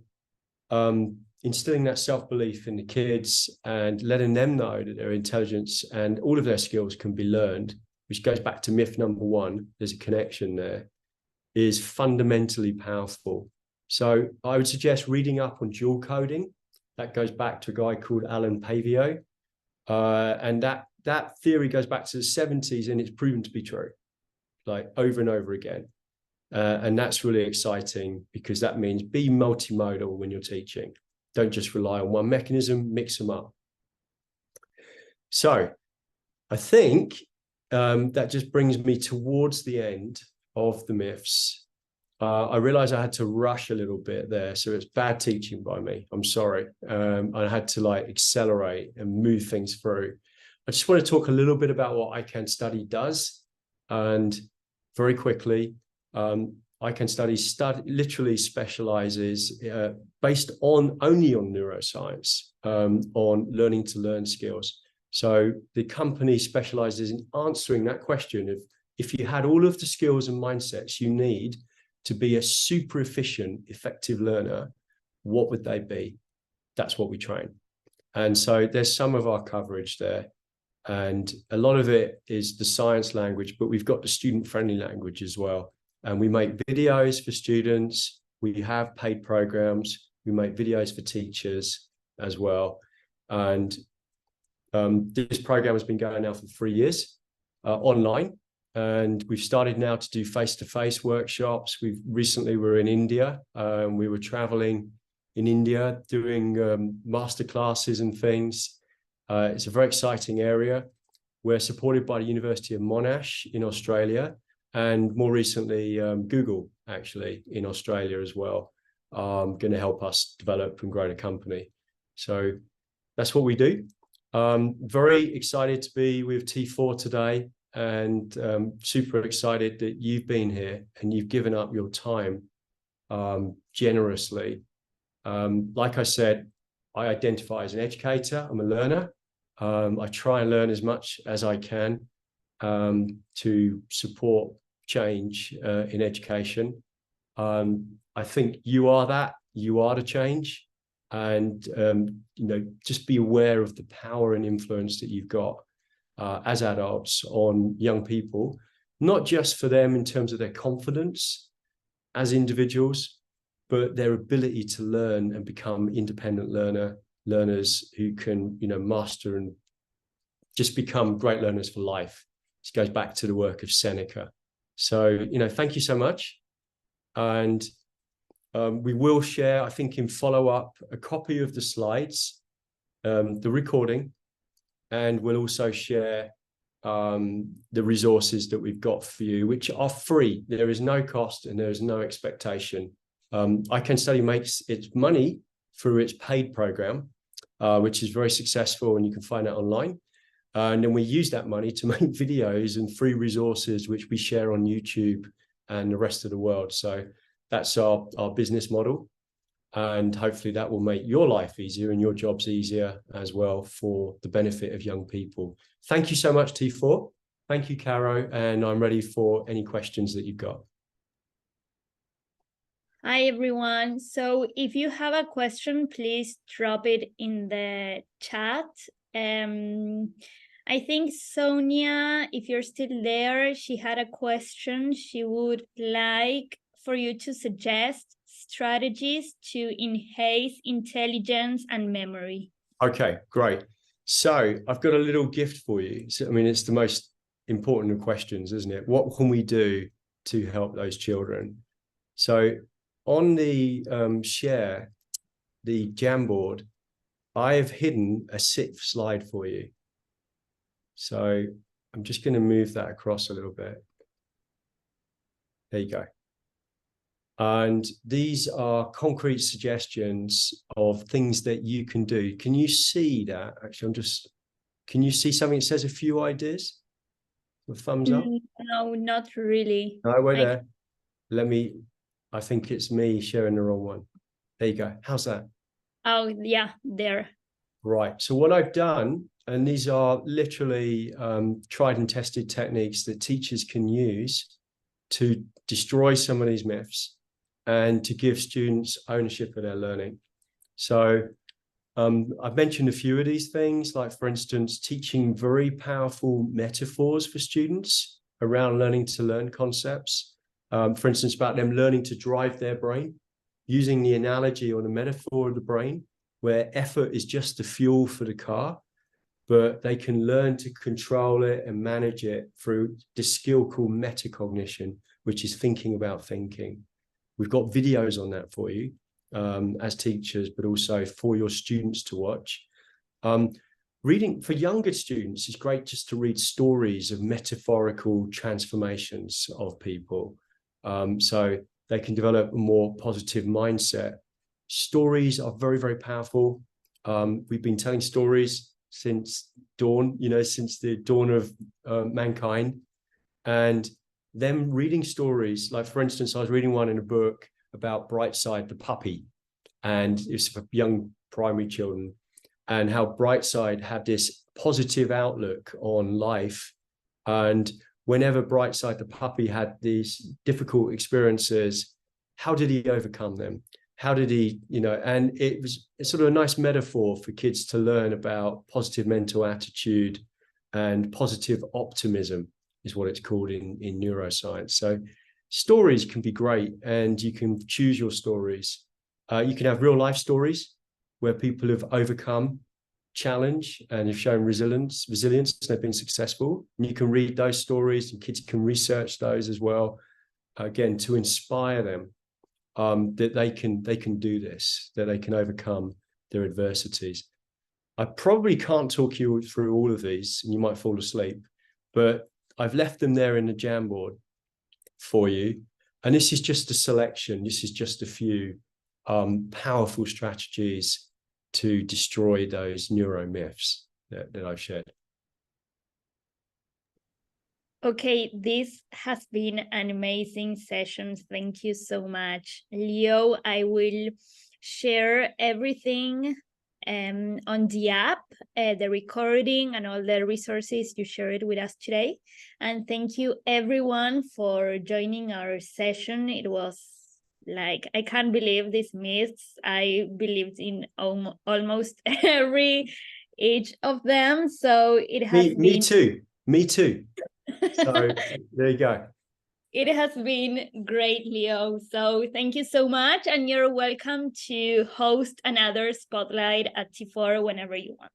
instilling that self-belief in the kids and letting them know that their intelligence and all of their skills can be learned, which goes back to myth number 1, there's a connection there, is fundamentally powerful. So I would suggest reading up on dual coding. That goes back to a guy called Alan Pavio. And that theory goes back to the 70s, and it's proven to be true, like over and over again. And that's really exciting, because that means be multimodal when you're teaching. Don't just rely on one mechanism, mix them up. So I think that just brings me towards the end of the myths. I realized I had to rush a little bit there, so it's bad teaching by me. I'm sorry. I had to accelerate and move things through. I just want to talk a little bit about what I Can Study does. And very quickly, I Can Study literally specializes based only on neuroscience, on learning to learn skills. So the company specializes in answering that question of, if you had all of the skills and mindsets you need to be a super efficient, effective learner, what would they be? That's what we train. And so there's some of our coverage there. And a lot of it is the science language, but we've got the student-friendly language as well. And we make videos for students. We have paid programs. We make videos for teachers as well. And this program has been going now for 3 years online. And we've started now to do face-to-face workshops. We recently were in India. We were traveling in India doing masterclasses and things. It's a very exciting area. We're supported by the University of Monash in Australia, and more recently, Google, actually, in Australia as well, going to help us develop and grow the company. So that's what we do. Very excited to be with T4 today, and super excited that you've been here and you've given up your time generously. Like I said, I identify as an educator. I'm a learner. I try and learn as much as I can to support change in education. I think you are that. You are the change. And, just be aware of the power and influence that you've got as adults on young people, not just for them in terms of their confidence as individuals, but their ability to learn and become independent learners who can, master and just become great learners for life. This goes back to the work of Seneca. So, thank you so much. And we will share, I think, in follow-up, a copy of the slides, the recording, and we'll also share the resources that we've got for you, which are free. There is no cost and there is no expectation. I Can Study makes its money through its paid program, which is very successful, and you can find that online. And then we use that money to make videos and free resources, which we share on YouTube and the rest of the world. So that's our business model. And hopefully that will make your life easier and your jobs easier as well for the benefit of young people. Thank you so much, T4. Thank you, Caro. And I'm ready for any questions that you've got. Hi, everyone. So if you have a question, please drop it in the chat. I think Sonia, if you're still there, she had a question. She would like for you to suggest strategies to enhance intelligence and memory. Okay, great. So I've got a little gift for you. So, it's the most important of questions, isn't it? What can we do to help those children? So on the share, the Jamboard, I have hidden a 6th slide for you. So I'm just going to move that across a little bit. There you go. And these are concrete suggestions of things that you can do. Can you see that? Actually, can you see something that says a few ideas? A thumbs up? No, not really. No, we're there. I think it's me sharing the wrong one. There you go. How's that? Oh, yeah, there. Right. So what I've done, and these are literally tried and tested techniques that teachers can use to destroy some of these myths and to give students ownership of their learning. So I've mentioned a few of these things, like, for instance, teaching very powerful metaphors for students around learning to learn concepts. For instance, about them learning to drive their brain, using the analogy or the metaphor of the brain, where effort is just the fuel for the car, but they can learn to control it and manage it through this skill called metacognition, which is thinking about thinking. We've got videos on that for you as teachers, but also for your students to watch. Reading for younger students is great, just to read stories of metaphorical transformations of people. So they can develop a more positive mindset. Stories are very, very powerful. We've been telling stories since dawn, since the dawn of mankind. And them reading stories, like, for instance, I was reading one in a book about Brightside the puppy, and it's for young primary children, and how Brightside had this positive outlook on life. And whenever Brightside the puppy had these difficult experiences, how did he overcome them? How did he, and it's sort of a nice metaphor for kids to learn about positive mental attitude and positive optimism is what it's called in neuroscience. So stories can be great, and you can choose your stories. You can have real life stories where people have overcome challenge and have shown resilience, and they've been successful. And you can read those stories, and kids can research those as well, again, to inspire them that they can do this, that they can overcome their adversities. I probably can't talk you through all of these, and you might fall asleep, but I've left them there in the Jamboard for you. And this is just a selection. This is just a few powerful strategies to destroy those neuro myths that I've shared. Okay, this has been an amazing session. Thank you so much, Leo. I will share everything on the app, the recording and all the resources you shared with us today. And thank you everyone for joining our session. It was like, I can't believe these myths. I believed in almost each of them. So it has been... Me too. So there you go. It has been great, Leo. So thank you so much. And you're welcome to host another Spotlight at T4 whenever you want.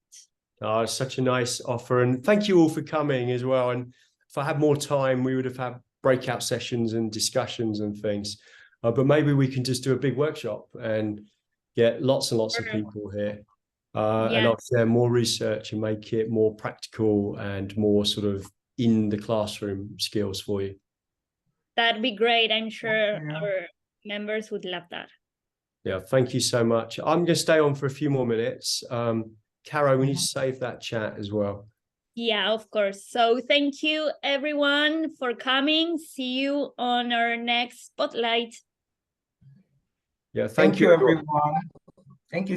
Oh, it's such a nice offer. And thank you all for coming as well. And if I had more time, we would have had breakout sessions and discussions and things. But maybe we can just do a big workshop and get lots and lots of people here. And I'll share more research and make it more practical and more sort of in the classroom skills for you. That'd be great. I'm sure our members would love that. Yeah, thank you so much. I'm going to stay on for a few more minutes. Caro, we need to save that chat as well. Yeah, of course. So thank you everyone for coming. See you on our next Spotlight. Yeah, thank you everyone. Thank you.